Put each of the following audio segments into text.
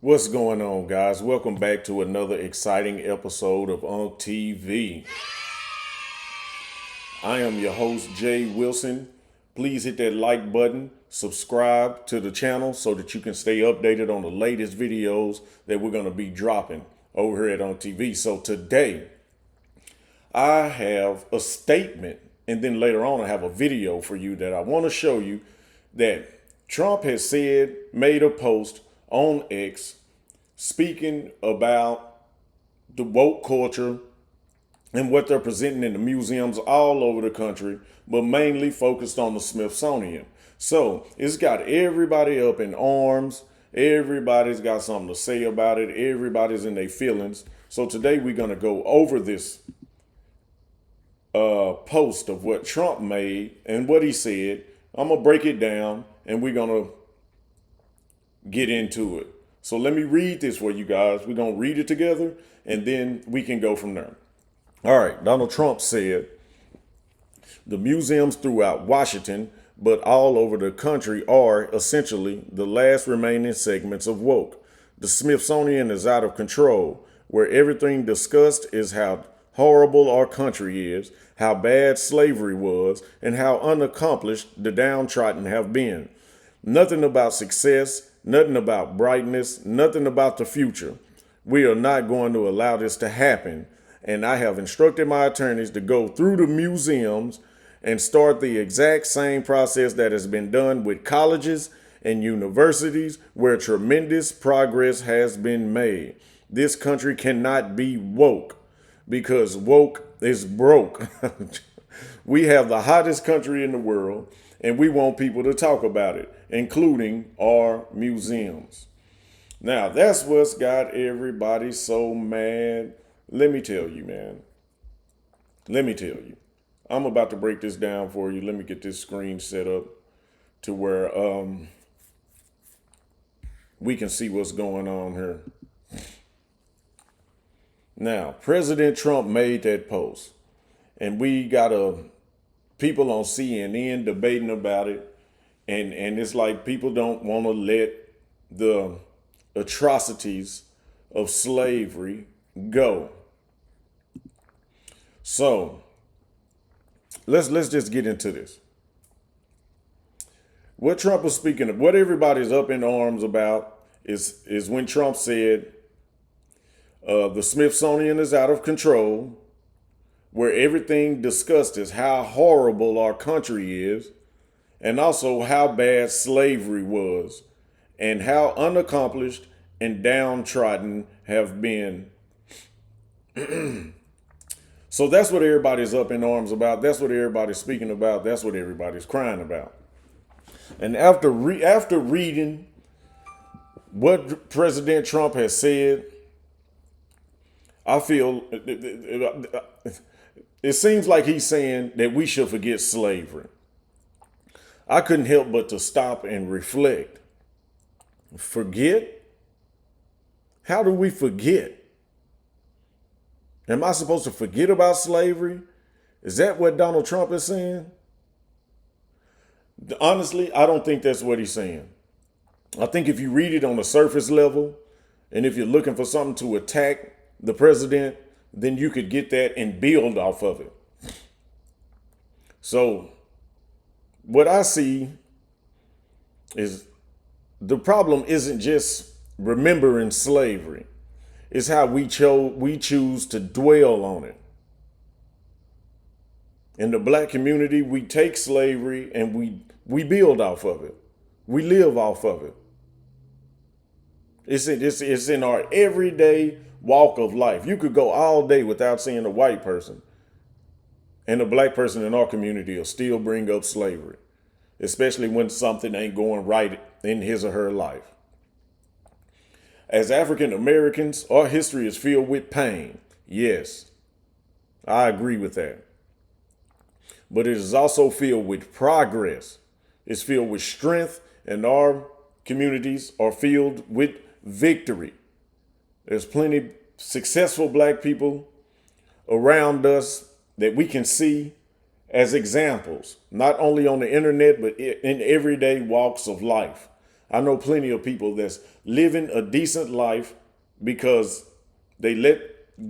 What's going on, guys? Welcome back to another exciting episode of Unk TV. I am your host, Jay Wilson. Please hit that like button, subscribe to the channel so that you can stay updated on the latest videos that we're going to be dropping over here at Unk TV. So today, I have a statement, and then later on, I have a video for you that I want to show you that Trump has made a post on X speaking about the woke culture and what they're presenting in the museums all over the country, but mainly focused on the Smithsonian. So it's got everybody up in arms. Everybody's got something to say about it. Everybody's in their feelings. So today we're going to go over this post of what Trump made and what he said. I'm going to break it down and we're going to get into it. So let me read this for you guys. We're going to read it together and then we can go from there. All right. Donald Trump said the museums throughout Washington, but all over the country, are essentially the last remaining segments of woke. The Smithsonian is out of control, where everything discussed is how horrible our country is, how bad slavery was, and how unaccomplished the downtrodden have been. Nothing about success, nothing about brightness, nothing about the future. We are not going to allow this to happen. And I have instructed my attorneys to go through the museums and start the exact same process that has been done with colleges and universities where tremendous progress has been made. This country cannot be woke because woke is broke. We have the hottest country in the world and we want people to talk about it, including our museums. Now, that's what's got everybody so mad. Let me tell you, man. Let me tell you. I'm about to break this down for you. Let me get this screen set up to where we can see what's going on here. Now, President Trump made that post, and we got people on CNN debating about it, and it's like people don't want to let the atrocities of slavery go. So let's just get into this. What Trump was speaking of, what everybody's up in arms about is when Trump said the Smithsonian is out of control, where everything discussed is how horrible our country is, and also how bad slavery was, and how unaccomplished and downtrodden have been. So that's what everybody's up in arms about. That's what everybody's speaking about. That's what everybody's crying about. And after reading what President Trump has said, I feel it seems like he's saying that we should forget slavery. I couldn't help but to stop and reflect. Forget? How do we forget? Am I supposed to forget about slavery? Is that what Donald Trump is saying? Honestly, I don't think that's what he's saying. I think if you read it on the surface level, and if you're looking for something to attack the president, then you could get that and build off of it. So what I see is the problem isn't just remembering slavery. It's how we choose to dwell on it. In the black community, we take slavery and we build off of it. We live off of it. It's in our everyday walk of life. You could go all day without seeing a white person, and a black person in our community will still bring up slavery, especially when something ain't going right in his or her life. As African Americans, our history is filled with pain. Yes, I agree with that. But it is also filled with progress. It's filled with strength, and our communities are filled with victory. There's plenty of successful black people around us that we can see as examples, not only on the internet, but in everyday walks of life. I know plenty of people that's living a decent life because they let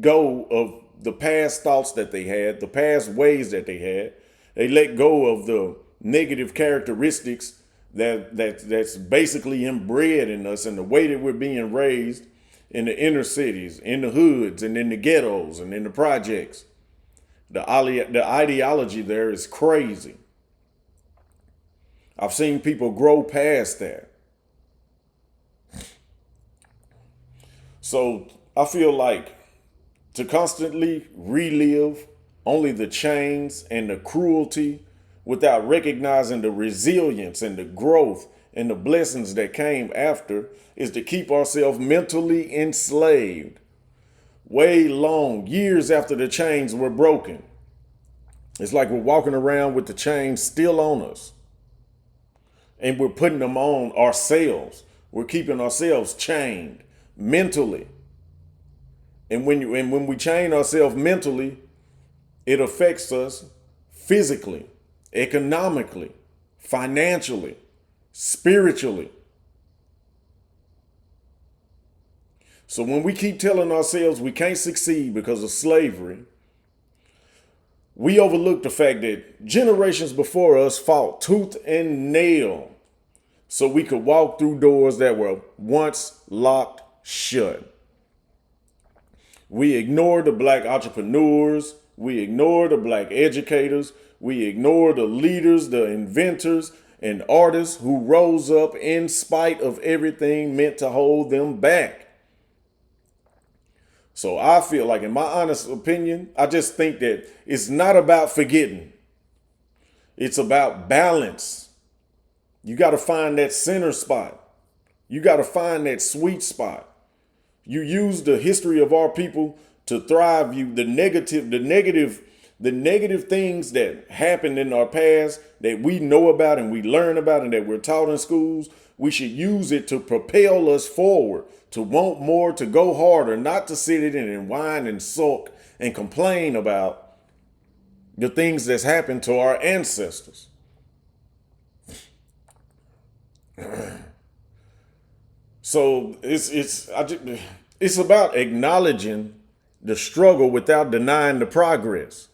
go of the past thoughts that they had, the past ways that they had. They let go of the negative characteristics that's basically inbred in us and the way that we're being raised in the inner cities, in the hoods, and in the ghettos, and in the projects. The ideology there is crazy. I've seen people grow past that. So I feel like to constantly relive only the chains and the cruelty without recognizing the resilience and the growth and the blessings that came after is to keep ourselves mentally enslaved way long, years after the chains were broken. It's like we're walking around with the chains still on us and we're putting them on ourselves. We're keeping ourselves chained mentally. And when we chain ourselves mentally, it affects us physically, economically, financially, spiritually. So when we keep telling ourselves we can't succeed because of slavery, we overlook the fact that generations before us fought tooth and nail so we could walk through doors that were once locked shut. We ignore the black entrepreneurs. We ignore the black educators. We ignore the leaders, the inventors, and artists who rose up in spite of everything meant to hold them back. So I feel like, in my honest opinion, I just think that it's not about forgetting. It's about balance. You got to find that center spot. You got to find that sweet spot. You use the history of our people to thrive. The negative things that happened in our past that we know about and we learn about and that we're taught in schools. We should use it to propel us forward, to want more, to go harder, not to sit in and whine and sulk and complain about the things that's happened to our ancestors. So it's about acknowledging the struggle without denying the progress.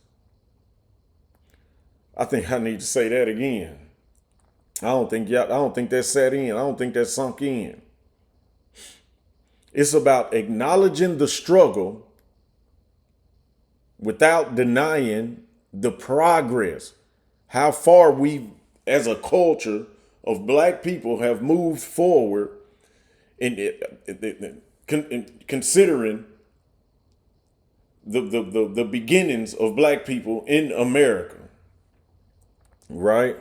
I think I need to say that again. I don't think that sat in. I don't think that sunk in. It's about acknowledging the struggle without denying the progress. How far we, as a culture of black people, have moved forward in considering the beginnings of black people in America, right?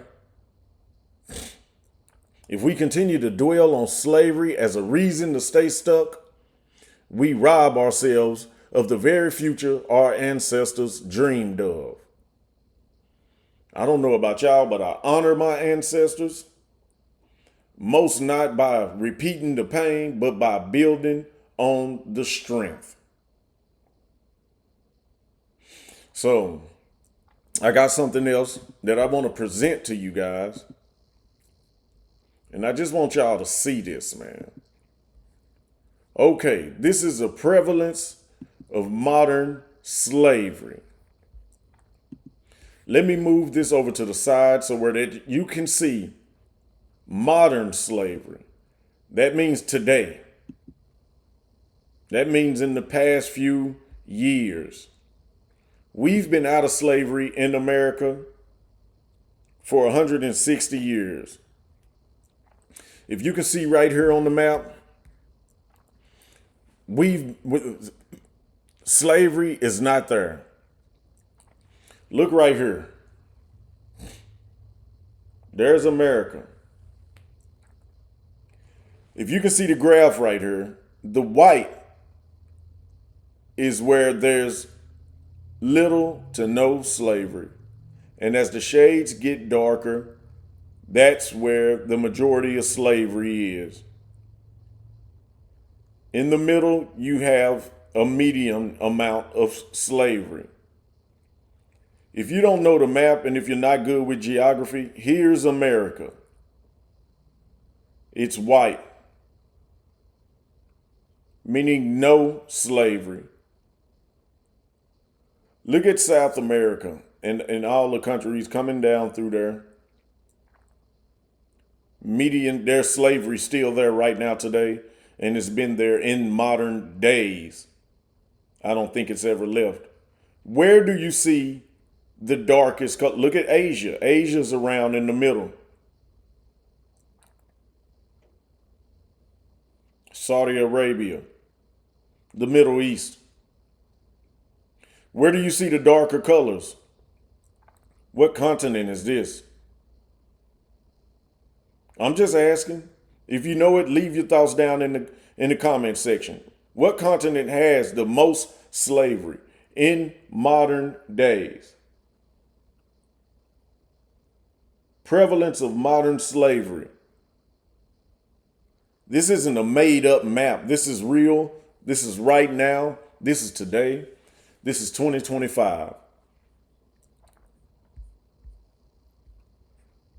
If we continue to dwell on slavery as a reason to stay stuck, we rob ourselves of the very future our ancestors dreamed of. I don't know about y'all, but I honor my ancestors. Most not by repeating the pain, but by building on the strength. So I got something else that I want to present to you guys. And I just want y'all to see this, man. Okay, this is a prevalence of modern slavery. Let me move this over to the side so where that you can see modern slavery. That means today. That means in the past few years. We've been out of slavery in America for 160 years. If you can see right here on the map, slavery is not there. Look right here. There's America. If you can see the graph right here, the white is where there's little to no slavery. And as the shades get darker, that's where the majority of slavery is. In the middle, you have a medium amount of slavery. If you don't know the map and if you're not good with geography, here's America. It's white, meaning no slavery. Look at South America and all the countries coming down through there. Their slavery still there right now today, and it's been there in modern days. I don't think it's ever left. Where do you see the darkest color? Look at Asia. Asia's around in the middle. Saudi Arabia, the Middle East. Where do you see the darker colors? What continent is this? I'm just asking. If you know it, leave your thoughts down in the comment section. What continent has the most slavery in modern days? Prevalence of modern slavery. This isn't a made up map. This is real. This is right now. This is today. This is 2025.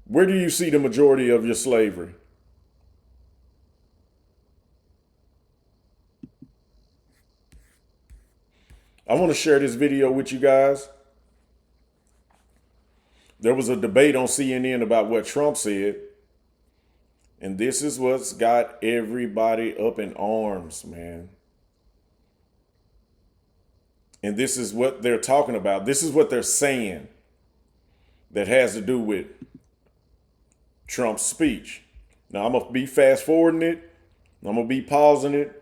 Where do you see the majority of your slavery? I want to share this video with you guys. There was a debate on CNN about what Trump said. And this is what's got everybody up in arms, man. And this is what they're talking about. This is what they're saying that has to do with Trump's speech. Now, I'm going to be fast forwarding it. I'm going to be pausing it.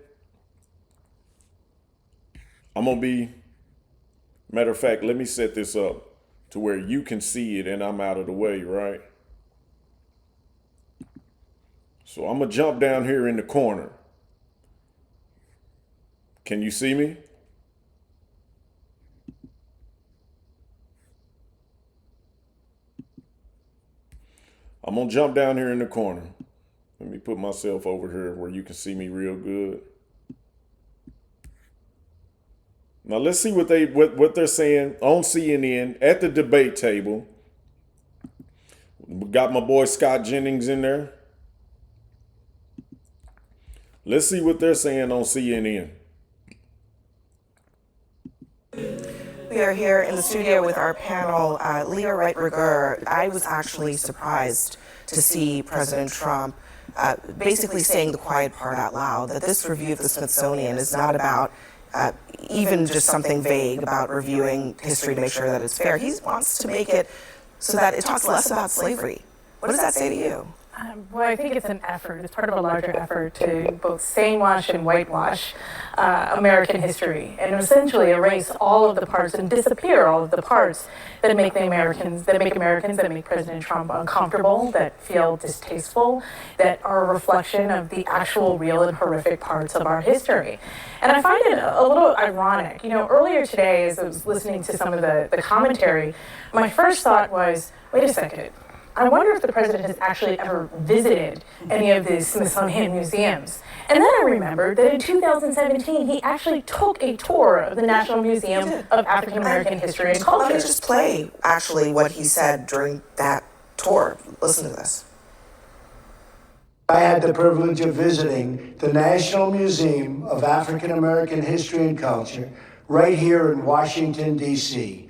Matter of fact, let me set this up to where you can see it and I'm out of the way, right? So I'm going to jump down here in the corner. Can you see me? I'm going to jump down here in the corner. Let me put myself over here where you can see me real good. Now let's see what they're saying on CNN at the debate table. We got my boy Scott Jennings in there. Let's see what they're saying on CNN. We are here in the studio with our panel, Leah Wright-Rigueur. I was actually surprised to see President Trump basically saying the quiet part out loud, that this review of the Smithsonian is not about even just something vague about reviewing history to make sure that it's fair. He wants to make it so that it talks less about slavery. What does that say to you? Well, I think it's an effort. It's part of a larger effort to both stainwash and whitewash American history and essentially erase all of the parts and disappear all of the parts that make Americans, that make President Trump uncomfortable, that feel distasteful, that are a reflection of the actual real and horrific parts of our history. And I find it a little ironic. You know, earlier today, as I was listening to some of the commentary, my first thought was, wait a second. I wonder if the president has actually ever visited any of the Smithsonian museums. And then I remembered that in 2017, he actually took a tour of the National Museum of African American History and Culture. Let me just play, actually, what he said during that tour. Listen to this. I had the privilege of visiting the National Museum of African American History and Culture right here in Washington, D.C.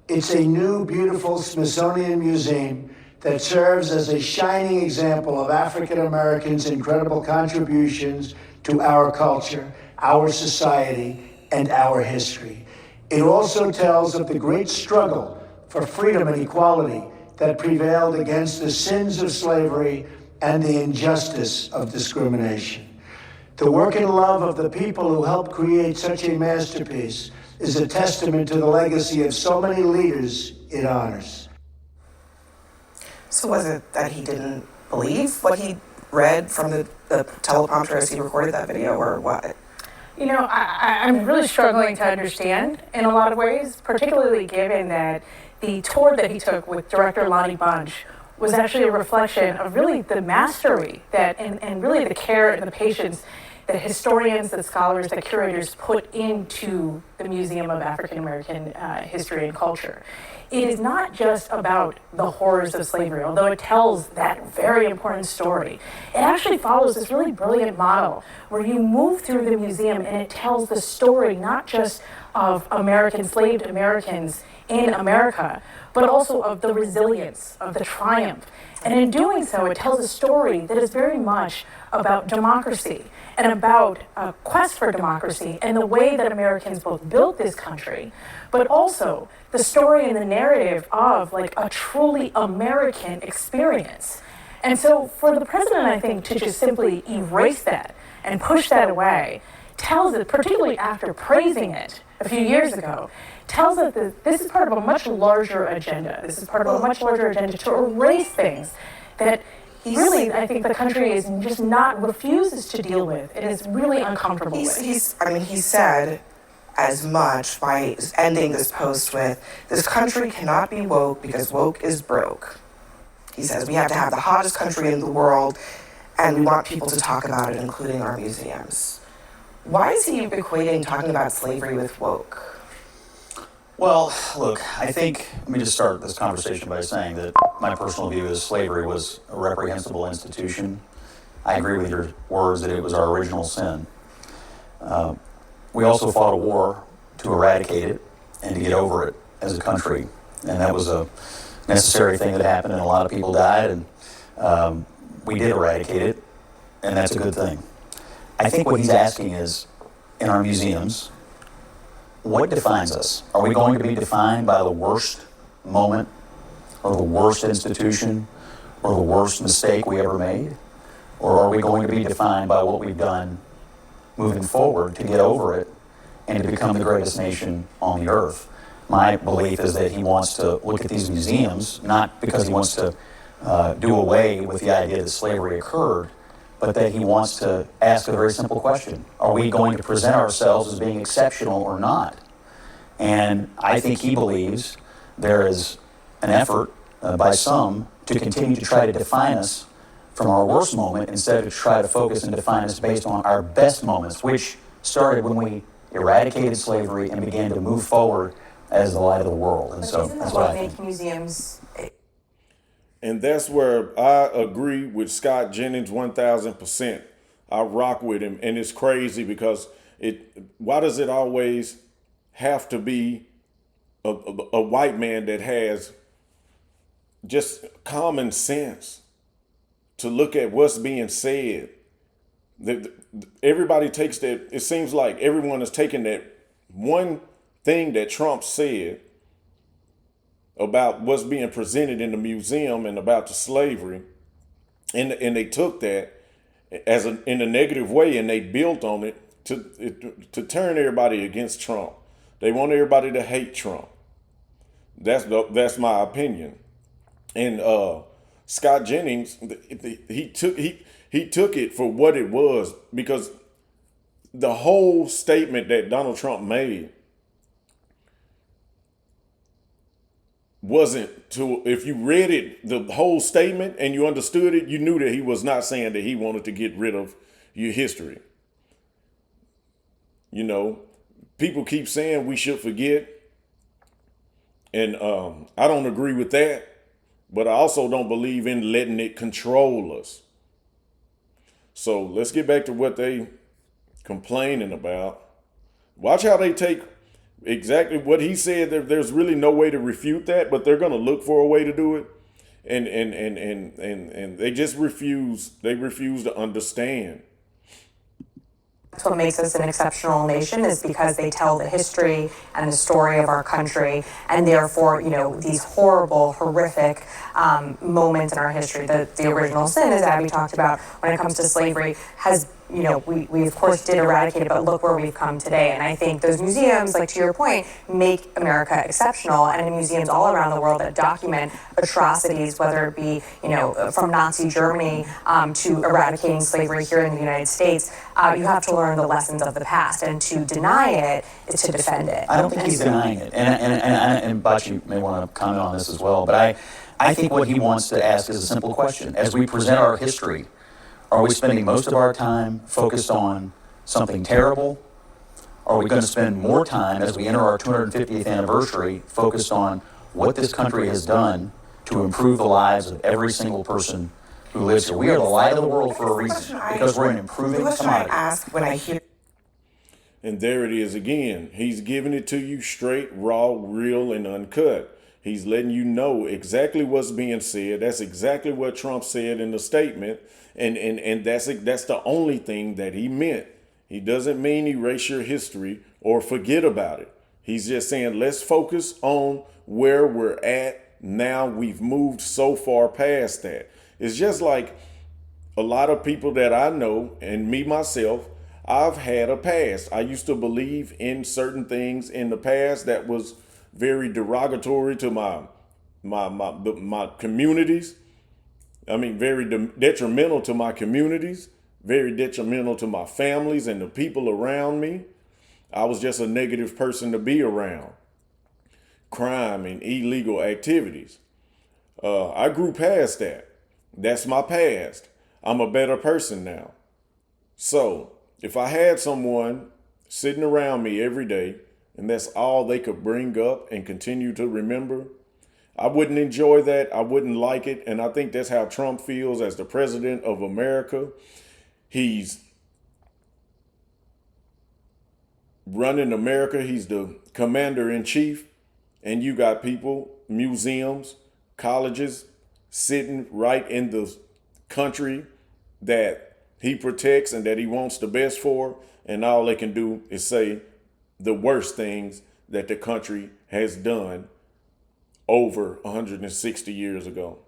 It's a new, beautiful Smithsonian museum that serves as a shining example of African Americans' incredible contributions to our culture, our society, and our history. It also tells of the great struggle for freedom and equality that prevailed against the sins of slavery and the injustice of discrimination. The work and love of the people who helped create such a masterpiece is a testament to the legacy of so many leaders it honors. So was it that he didn't believe what he read from the teleprompter as he recorded that video, or what? You know, I'm really struggling to understand in a lot of ways, particularly given that the tour that he took with director Lonnie Bunch was actually a reflection of really the mastery that and really the care and the patience that historians, that scholars, that curators put into the Museum of African American History and Culture. It is not just about the horrors of slavery, although it tells that very important story. It actually follows this really brilliant model where you move through the museum and it tells the story not just of enslaved Americans in America, but also of the resilience, of the triumph. And in doing so, it tells a story that is very much about democracy and about a quest for democracy and the way that Americans both built this country, but also the story and the narrative of like a truly American experience. And so for the president, I think, to just simply erase that and push that away tells it, particularly after praising it a few years ago, tells us that this is part of a much larger agenda. This is part of a much larger agenda to erase things that really, I think the country is just refuses to deal with. It is really uncomfortable with. He said as much by ending this post with, "This country cannot be woke because woke is broke." He says we have to have the hottest country in the world and we want people to talk about it, including our museums. Why is he equating talking about slavery with woke? Well, look, I think, let me just start this conversation by saying that my personal view is slavery was a reprehensible institution. I agree with your words that it was our original sin. We also fought a war to eradicate it and to get over it as a country. And that was a necessary thing that happened, and a lot of people died, and we did eradicate it, and that's a good thing. I think what he's asking is, in our museums, what defines us? Are we going to be defined by the worst moment or the worst institution or the worst mistake we ever made? Or are we going to be defined by what we've done moving forward to get over it and to become the greatest nation on the earth? My belief is that he wants to look at these museums, not because he wants to do away with the idea that slavery occurred, but that he wants to ask a very simple question. Are we going to present ourselves as being exceptional or not? And I think he believes there is an effort by some to continue to try to define us from our worst moment instead of try to focus and define us based on our best moments, which started when we eradicated slavery and began to move forward as the light of the world. And so that's what I think. Museums. And that's where I agree with Scott Jennings 1,000%. I rock with him. And it's crazy because why does it always have to be a white man that has just common sense to look at what's being said? Everybody takes that, it seems like everyone is taking that one thing that Trump said about what's being presented in the museum and about the slavery, and they took that as in a negative way, and they built on it to turn everybody against Trump. They want everybody to hate Trump. That's my opinion. And Scott Jennings, he took it for what it was, because the whole statement that Donald Trump made wasn't to, if you read it, the whole statement, and you understood it, you knew that he was not saying that he wanted to get rid of your history. You know, people keep saying we should forget, and I don't agree with that, but I also don't believe in letting it control us. So let's get back to what they complaining about. Watch how they take exactly what he said. There's really no way to refute that, but they're going to look for a way to do it, and they just refuse. They refuse to understand. That's what makes us an exceptional nation, is because they tell the history and the story of our country, and therefore, you know, these horrible, horrific moments in our history. The original sin, as Abby talked about, when it comes to slavery, has, you know, we of course did eradicate it, but look where we've come today. And I think those museums, like to your point, make America exceptional, and in museums all around the world that document atrocities, whether it be, you know, from Nazi Germany to eradicating slavery here in the United States, you have to learn the lessons of the past, and to deny it is to defend it. I don't think he's denying it, and Bocce may want to comment on this as well, but I think what he wants to ask is a simple question. As we present our history, are we spending most of our time focused on something terrible? Or are we going to spend more time as we enter our 250th anniversary focused on what this country has done to improve the lives of every single person who lives here? We are the light of the world for a reason, because we're an improving The question I commodity. ask when I hear And there it is again. He's giving it to you straight, raw, real, and uncut. He's letting you know exactly what's being said. That's exactly what Trump said in the statement. And that's the only thing that he meant. He doesn't mean erase your history or forget about it. He's just saying, let's focus on where we're at now. We've moved so far past that. It's just like a lot of people that I know, and me myself, I've had a past. I used to believe in certain things in the past that was very derogatory to my communities. I mean, very detrimental to my communities, very detrimental to my families and the people around me. I was just a negative person to be around. Crime and illegal activities. I grew past that. That's my past. I'm a better person now. So if I had someone sitting around me every day and that's all they could bring up and continue to remember, I wouldn't enjoy that. I wouldn't like it. And I think that's how Trump feels as the president of America. He's running America. He's the commander in chief. And you got people, museums, colleges sitting right in the country that he protects and that he wants the best for. And all they can do is say the worst things that the country has done over 160 years ago.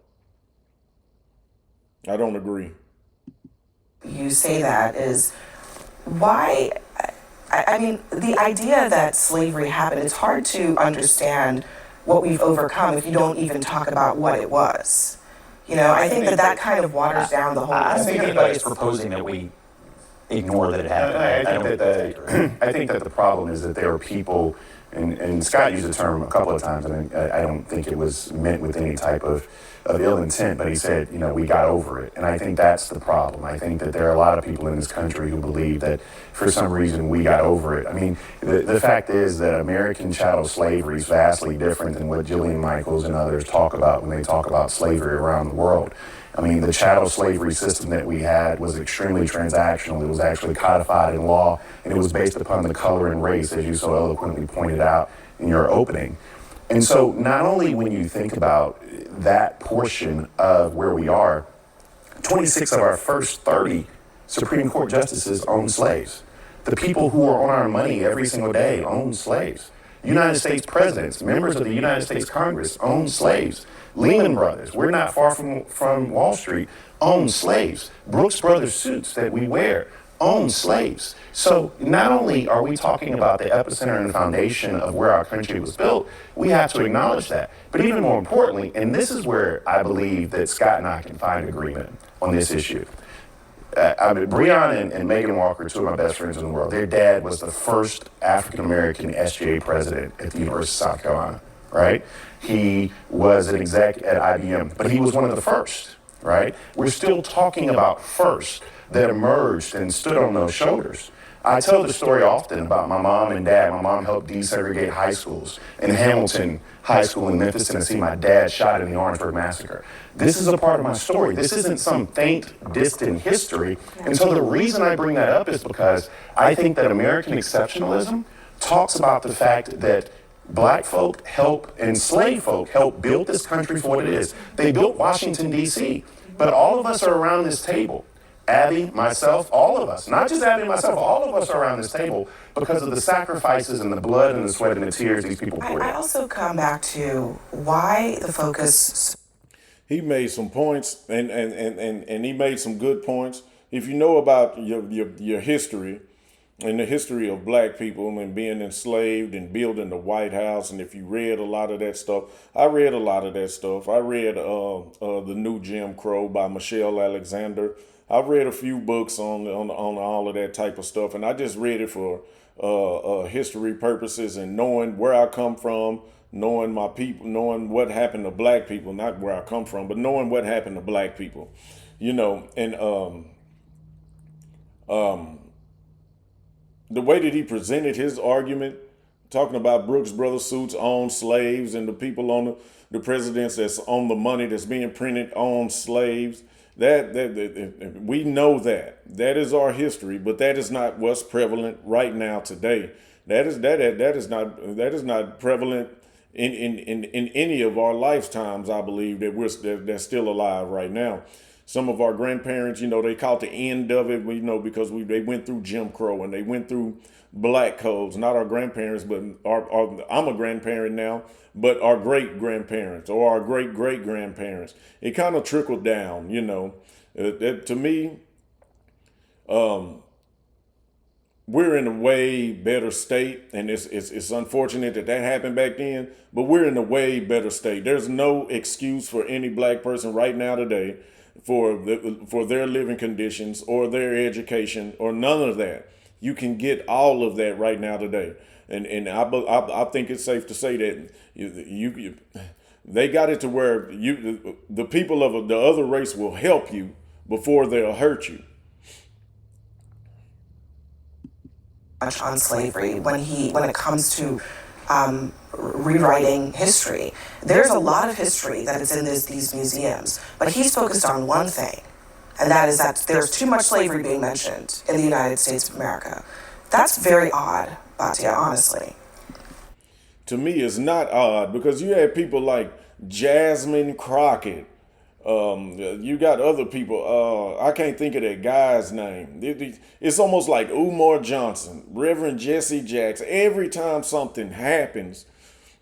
I don't agree. you say that is why, I mean, the idea that slavery happened, it's hard to understand what we've overcome if you don't even talk about what it was. You know, I think that kind of waters down the whole. I don't think anybody's proposing that we ignore that it happened. I think that the problem is that there are people, and Scott used the term a couple of times, and I don't think it was meant with any type of ill intent, but he said, you know, we got over it. And I think that's the problem. I think that there are a lot of people in this country who believe that for some reason we got over it. I mean, the fact is that American chattel slavery is vastly different than what Jillian Michaels and others talk about when they talk about slavery around the world. I mean, the chattel slavery system that we had was extremely transactional. It was actually codified in law, and it was based upon the color and race, as you so eloquently pointed out in your opening. And so not only when you think about that portion of where we are, 26 of our first 30 Supreme Court justices owned slaves. The people who are on our money every single day owned slaves. United States presidents, members of the United States Congress owned slaves. Lehman Brothers, we're not far from Wall Street, owned slaves. Brooks Brothers suits that we wear owned slaves. So not only are we talking about the epicenter and the foundation of where our country was built, we have to acknowledge that. But even more importantly, and this is where I believe that Scott and I can find agreement on this issue. Breonna and Megan Walker, two of my best friends in the world, their dad was the first African-American SGA president at the University of South Carolina, right? He was an exec at IBM, but he was one of the first, right? We're still talking about first that emerged and stood on those shoulders. I tell the story often about my mom and dad. My mom helped desegregate high schools. In Hamilton High School in Memphis, Tennessee, my dad shot in the Orangeburg Massacre. This is a part of my story. This isn't some faint, distant history. And so the reason I bring that up is because I think that American exceptionalism talks about the fact that Black folk help, enslaved folk help build this country for what it is. They built Washington, D.C., but all of us are around this table. Abby, myself, all of us, not just Abby and myself, all of us are around this table because of the sacrifices and the blood and the sweat and the tears these people put in. I also come back to why the focus. He made some points, and he made some good points. If you know about your history and the history of Black people and being enslaved and building the White House, and if you read a lot of that stuff, I read a lot of that stuff. I read The New Jim Crow by Michelle Alexander. I've read a few books on all of that type of stuff, and I just read it for history purposes and knowing where I come from, knowing my people, knowing what happened to Black people, not where I come from, but knowing what happened to Black people, you know. And the way that he presented his argument, talking about Brooks Brothers suits own slaves and the people on the presidents that's on the money that's being printed on slaves. That we know that is our history, but that is not what's prevalent right now today. That is not prevalent in any of our lifetimes. I believe that's still alive right now. Some of our grandparents, they caught the end of it, because they went through Jim Crow and they went through black codes. Not our grandparents, but I'm a grandparent now, but our great grandparents or our great great grandparents. It kind of trickled down, to me, we're in a way better state, and it's unfortunate that happened back then, but we're in a way better state. There's no excuse for any black person right now today for their living conditions or their education or none of that. You can get all of that right now today, and I think it's safe to say that they got it to where the people of the other race will help you before they'll hurt you. On slavery when it comes to rewriting history. There's a lot of history that is in these museums, but he's focused on one thing, and that is that there's too much slavery being mentioned in the United States of America. That's very odd, Batya, honestly. To me, it's not odd because you had people like Jasmine Crockett. You got other people. I can't think of that guy's name. It's almost like Umar Johnson, Reverend Jesse Jackson. Every time something happens,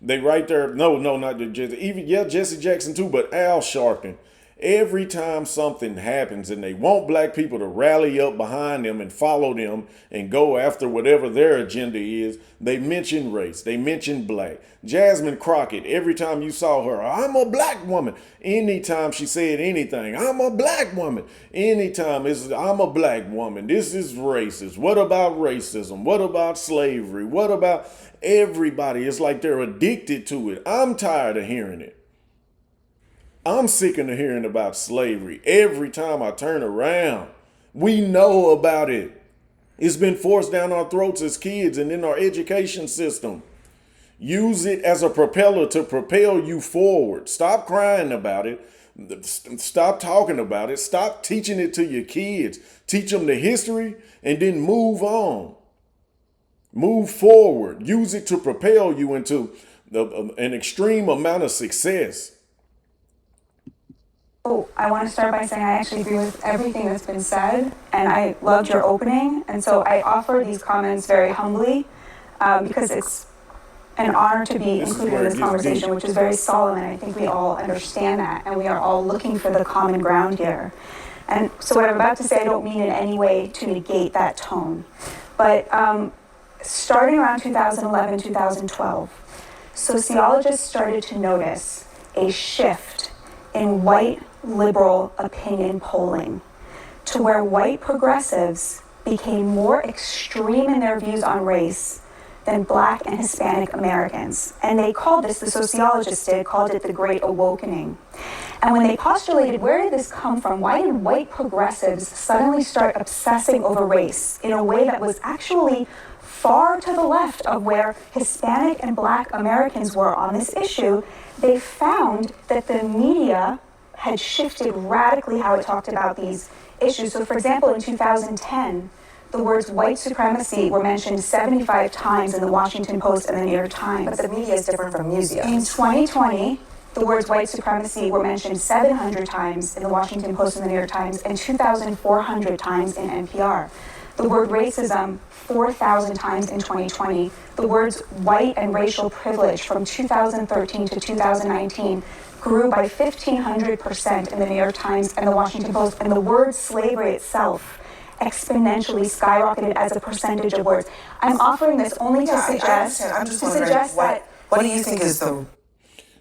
they right there. No, not the Jesse. Jesse Jackson too, but Al Sharpton. Every time something happens and they want black people to rally up behind them and follow them and go after whatever their agenda is, they mention race, they mention black. Jasmine Crockett, every time you saw her, I'm a black woman. Anytime she said anything, I'm a black woman. Anytime I'm a black woman. This is racist. What about racism? What about slavery? What about everybody? It's like they're addicted to it. I'm tired of hearing it. I'm sick of hearing about slavery. Every time I turn around, we know about it. It's been forced down our throats as kids and in our education system. Use it as a propeller to propel you forward. Stop crying about it. Stop talking about it. Stop teaching it to your kids. Teach them the history and then move on. Move forward. Use it to propel you into an extreme amount of success. Oh, I want to start by saying I actually agree with everything that's been said, and I loved your opening, and so I offer these comments very humbly because it's an honor to be included in this conversation, which is very solemn, and I think we all understand that, and we are all looking for the common ground here. And so what I'm about to say, I don't mean in any way to negate that tone, but starting around 2011, 2012, sociologists started to notice a shift in white liberal opinion polling to where white progressives became more extreme in their views on race than black and Hispanic Americans. And they called this, the sociologists called it the Great Awakening. And when they postulated, where did this come from? Why did white progressives suddenly start obsessing over race in a way that was actually far to the left of where Hispanic and black Americans were on this issue? They found that the media had shifted radically how it talked about these issues. So for example, in 2010, the words white supremacy were mentioned 75 times in the Washington Post and the New York Times. But the media is different from museums. In 2020, the words white supremacy were mentioned 700 times in the Washington Post and the New York Times and 2,400 times in NPR. The word racism 4,000 times in 2020. The words white and racial privilege from 2013 to 2019 grew by 1,500% in the New York Times and the Washington Post, and the word slavery itself exponentially skyrocketed as a percentage of words. I'm offering this only to suggest that. What do you think is the?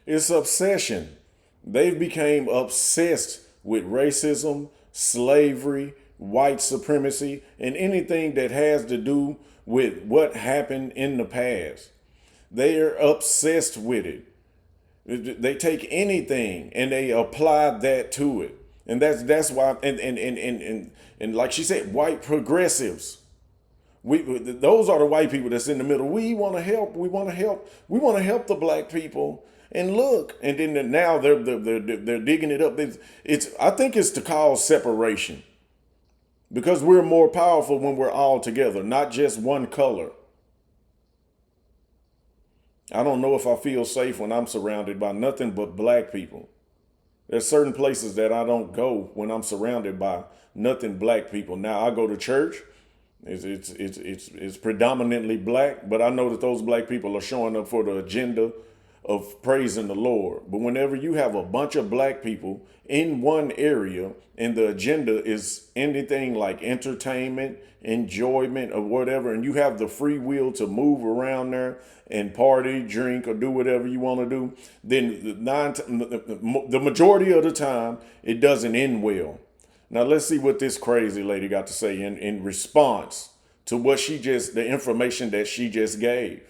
It's obsession. They've become obsessed with racism, slavery, white supremacy, and anything that has to do with what happened in the past. They are obsessed with it. They take anything and they apply that to it. And that's why and like she said, white progressives Those are the white people that's in the middle. We want to help. We want to help. We want to help the black people. And look, and then now they're digging it up. I think it's to cause separation, because we're more powerful when we're all together, not just one color. I don't know if I feel safe when I'm surrounded by nothing but black people. There's certain places that I don't go when I'm surrounded by nothing black people. Now I go to church. It's predominantly black, but I know that those black people are showing up for the agenda of praising the Lord. But whenever you have a bunch of black people in one area and the agenda is anything like entertainment, enjoyment, or whatever, and you have the free will to move around there and party, drink, or do whatever you want to do, then the majority of the time, it doesn't end well. Now let's see what this crazy lady got to say in response to what the information that she just gave.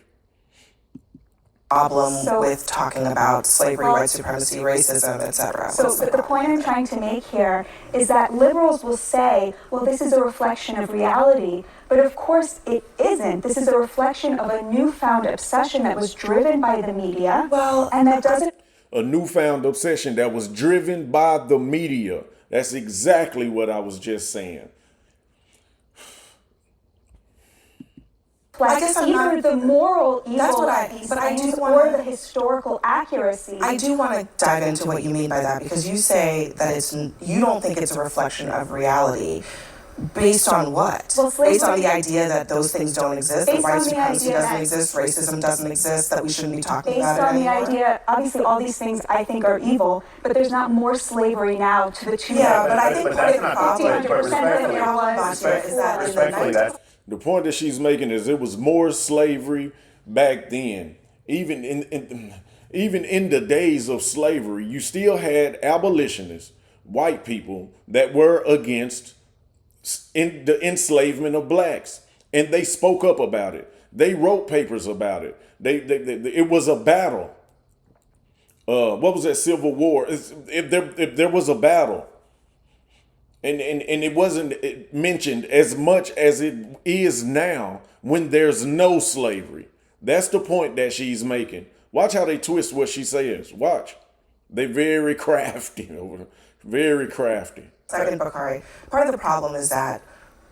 Problem with talking about slavery, white supremacy, racism, etc. So the point I'm trying to make here is that liberals will say, well, this is a reflection of reality. But of course it isn't. This is a reflection of a newfound obsession that was driven by the media. And that doesn't... A newfound obsession that was driven by the media. That's exactly what I was just saying. I guess either the moral evil or the historical accuracy. I do want to dive into what you mean by that, because you say that you don't think it's a reflection of reality. Based on what? Well, based on the idea that those things don't exist, that Based white on the supremacy idea doesn't that- exist, racism doesn't exist, that we shouldn't be talking Based about it on the anymore? idea, obviously all these things I think are evil, but there's not more slavery now to the tune Yeah, of but I think But part of that's the not problem, the point. But Bashir, is that in the Respectfully, 90s, that's The point that she's making is it was more slavery back then. Even in the days of slavery, you still had abolitionists, white people that were against the enslavement of blacks, and they spoke up about it. They wrote papers about it. It was a battle. What was that Civil War? If there was a battle, and it wasn't mentioned as much as it is now when there's no slavery. That's the point that she's making. Watch how they twist what she says. Watch. They very crafty over, very crafty. Second, Bakari, part of the problem is that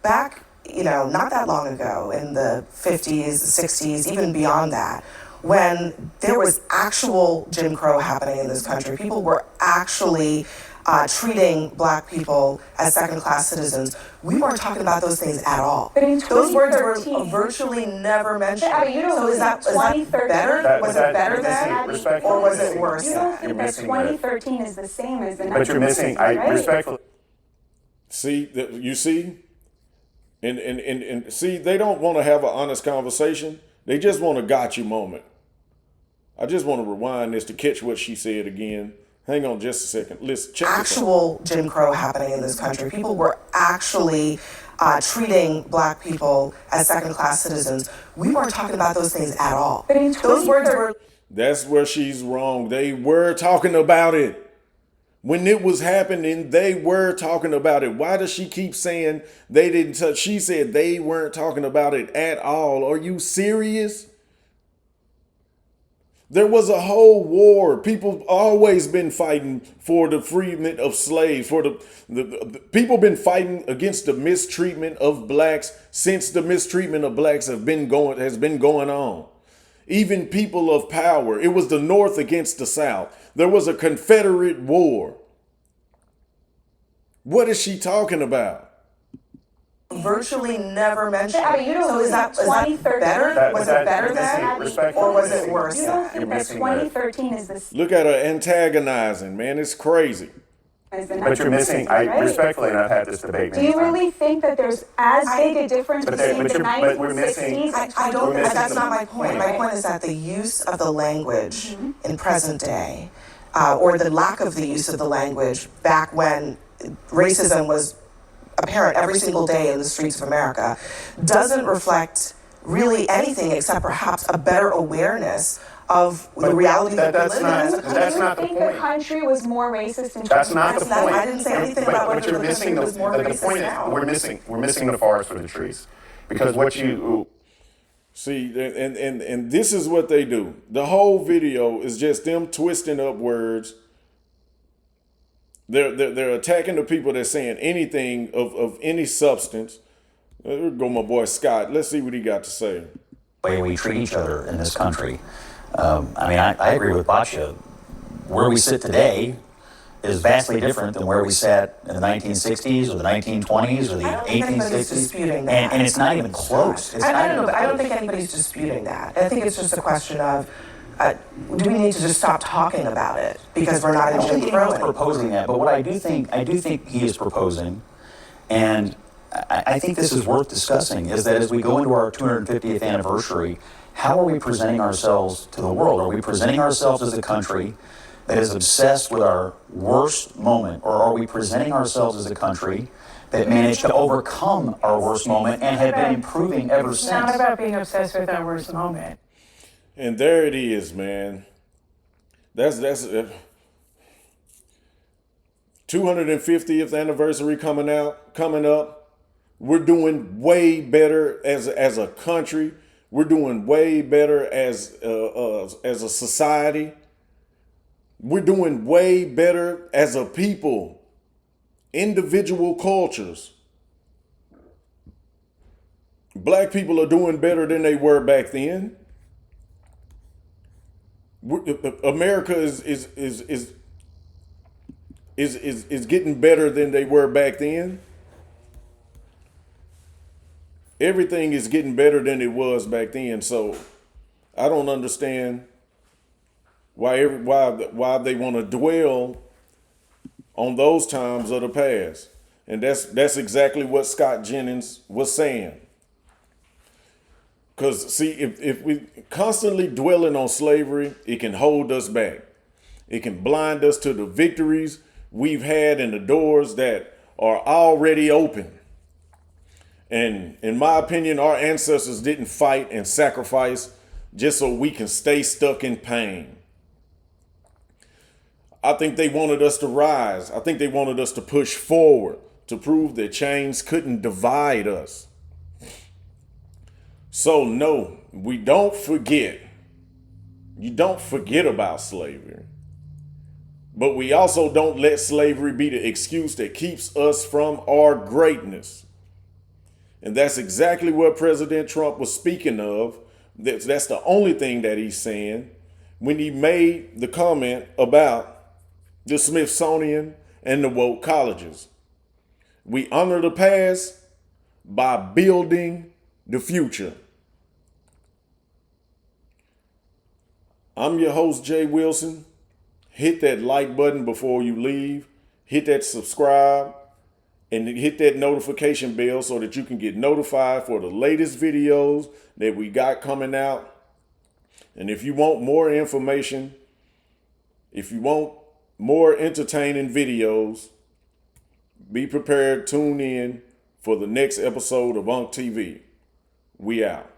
back, not that long ago, in the 50s, 60s, even beyond that, when there was actual Jim Crow happening in this country, people were actually treating black people as second-class citizens. We weren't talking about those things at all. But in Those words were 2013 virtually never mentioned. Abby, you don't So is that 2013 better? Was it better Abby, then, or was it worse You then? don't think that missing 2013 is the same as the 1960s, But you're missing, right? respectfully. See, you see? And see, they don't want to have an honest conversation. They just want a gotcha moment. I just want to rewind this to catch what she said again. Hang on just a second. Listen, check this out. Actual Jim Crow happening in this country. People were actually treating black people as second-class citizens. We weren't talking about those things at all. But in Those words were... That's where she's wrong. They were talking about it. When it was happening, they were talking about it. Why does she keep saying they didn't touch? She said they weren't talking about it at all. Are you serious? There was a whole war. People always been fighting for the freedom of slaves. For the people been fighting against the mistreatment of blacks since the mistreatment of blacks has been going on. Even people of power. It was the North against the South. There was a Confederate war. What is she talking about? virtually never mentioned. Abby, you don't So is that 2013 better? Was it better missing- then? respectfully, Or was it missing- worse You then? don't think that missing that. 2013 is the same Look at her antagonizing, man. It's crazy. as the But you're missing, 1960s, I right? respectfully, and I've had this debate Do many you times. really think that there's as big a difference But between the but we're missing- 1960s I and don't, We're missing that's the not my point. My point is that the use of the language in present day, or the lack of the use of the language back when racism was apparent every single day in the streets of America, doesn't reflect really anything except perhaps a better awareness of the reality that we that's live not- in. that's Do you not the think point. the country was more racist in That's not the That's not- point. I didn't say anything about But whether you're the missing country was more the racist point is now. we're missing the forest for the trees. Because what you See, and this is what they do. The whole video is just them twisting up words. They're attacking the people that's saying anything of any substance. There go my boy Scott. Let's see what he got to say. way we treat each other in this country. I agree with Batya. Where we sit today is vastly different than where we sat in the 1960s or the 1920s or the I don't think anybody's 1860s. disputing that. And it's not even close. It's I not don't even know, but I don't think anybody's disputing that. I think it's just a question of, do we need to just stop talking about it because we're not I in don't think Jim Crow anyone's anymore? proposing that, but what I do think he is proposing, and I think this is worth discussing, is that as we go into our 250th anniversary, how are we presenting ourselves to the world? Are we presenting ourselves as a country that is obsessed with our worst moment, or are we presenting ourselves as a country that managed to overcome our worst moment and have been improving ever It's not since? about being obsessed with our worst moment. And there it is, man. That's 250th anniversary coming up. We're doing way better as a country. We're doing way better as a society. We're doing way better as a people. Individual cultures. Black people are doing better than they were back then. America is getting better than they were back then. Everything is getting better than it was back then. So I don't understand why they want to dwell on those times of the past. And that's exactly what Scott Jennings was saying. Because, see, if we constantly dwelling on slavery, it can hold us back. It can blind us to the victories we've had and the doors that are already open. And in my opinion, our ancestors didn't fight and sacrifice just so we can stay stuck in pain. I think they wanted us to rise. I think they wanted us to push forward to prove that chains couldn't divide us. So no, we don't forget. You don't forget about slavery. But we also don't let slavery be the excuse that keeps us from our greatness. And that's exactly what President Trump was speaking of. That's the only thing that he's saying when he made the comment about the Smithsonian and the woke colleges. We honor the past by building the future. I'm your host, Jay Wilson. Hit that like button before you leave. Hit that subscribe and hit that notification bell so that you can get notified for the latest videos that we got coming out. And if you want more information, if you want more entertaining videos, be prepared, tune in for the next episode of Unk TV. We out.